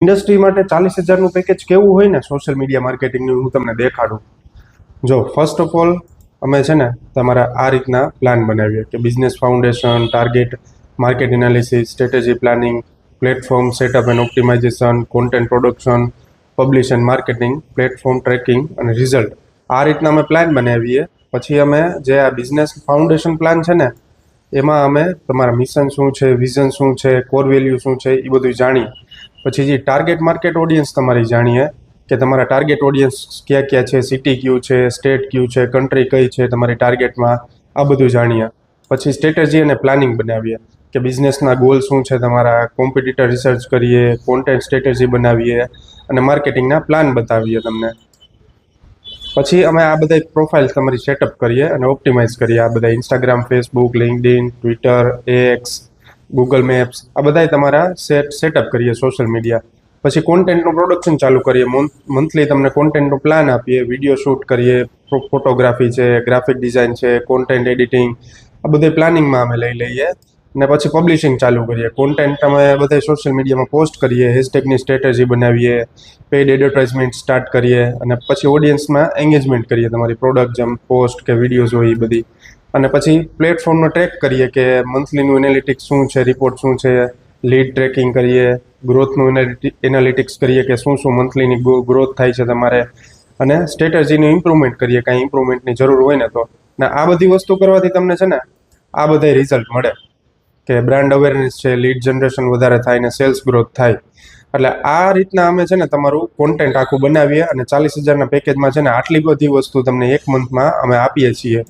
Industry માટે 40,000નું package કેવું હોય ને સોશિયલ મીડિયા માર્કેટિંગનું હું તમને દેખાડું. જો ફર્સ્ટ ઓફ ઓલ અમે છે ને તમારા આ રીતના પ્લાન બનાવીએ કે business foundation, target market analysis, strategy planning, platform setup and optimisation, content production, publish and marketing, platform tracking અને રિઝલ્ટ. આ રીતના અમે પ્લાન બનાવીએ. પછી અમે જે આ બિઝનેસ ફાઉન્ડેશન પ્લાન છે ને એમાં અમે તમારા મિશન શું છે, વિઝન શું છે, કોર વેલ્યુ શું છે એ બધું જાણીએ. પછી જે ટાર્ગેટ માર્કેટ ઓડિયન્સ તમારી જાણીએ કે તમારા ટાર્ગેટ ઓડિયન્સ ક્યાં ક્યાં છે, સિટી કયું છે, સ્ટેટ કયું છે, કન્ટ્રી કઈ છે તમારી ટાર્ગેટમાં, આ બધું જાણીએ. પછી સ્ટ્રેટેજી અને પ્લાનિંગ બનાવીએ કે બિઝનેસના ગોલ શું છે તમારા, કોમ્પિટિટર રિસર્ચ કરીએ, કોન્ટેન્ટ સ્ટ્રેટેજી બનાવીએ અને માર્કેટિંગના પ્લાન બતાવીએ તમને. પછી અમે આ બધા પ્રોફાઇલ તમારી સેટઅપ કરીએ અને ઓપ્ટિમાઇઝ કરીએ. આ બધા Instagram, Facebook, LinkedIn, Twitter, x, Google maps, આ બધાય તમારા સેટઅપ કરીએ સોશિયલ મીડિયા. પછી કોન્ટેન્ટનું પ્રોડક્શન ચાલુ કરીએ. મંથલી તમને કોન્ટેન્ટનું પ્લાન આપીએ, વિડીયો શૂટ કરીએ, ફોટોગ્રાફી છે, ગ્રાફિક ડિઝાઇન છે, કોન્ટેન્ટ એડિટિંગ, આ બધે પ્લાનિંગમાં અમે લઈ લઈએ. અને પછી પબ્લિશિંગ ચાલુ કરીએ. કોન્ટેન્ટ અમે બધા સોશિયલ મીડિયામાં પોસ્ટ કરીએ, હેશટેગની સ્ટ્રેટેજી બનાવીએ, પેઇડ એડવર્ટાઇઝમેન્ટ સ્ટાર્ટ કરીએ અને પછી ઓડિયન્સમાં એંગેજમેન્ટ કરીએ તમારી પ્રોડક્ટ જેમ પોસ્ટ કે વિડીયોઝ હોય એ બધી. અને પછી પ્લેટફોર્મનો ટ્રેક કરીએ કે મંથલીનું એનાલિટિક્સ શું છે, રિપોર્ટ શું છે, લીડ ટ્રેકિંગ કરીએ, ગ્રોથનું એનાલિટિક્સ કરીએ કે શું શું મંથલીની ગ્રોથ થાય છે તમારે, અને સ્ટ્રેટેજીનું ઇમ્પ્રુવમેન્ટ કરીએ કાંઈ ઇમ્પ્રુવમેન્ટની જરૂર હોય ને તો. ને આ બધી વસ્તુ કરવાથી તમને છે ને આ બધા રિઝલ્ટ મળે કે બ્રાન્ડ અવેરનેસ છે, લીડ જનરેશન વધારે થાય ને સેલ્સ ગ્રોથ થાય. એટલે આ રીતના અમે છે ને તમારું કોન્ટેન્ટ આખું બનાવીએ અને 40,000ના પેકેજમાં છે ને આટલી બધી વસ્તુ તમને એક મંથમાં અમે આપીએ છીએ.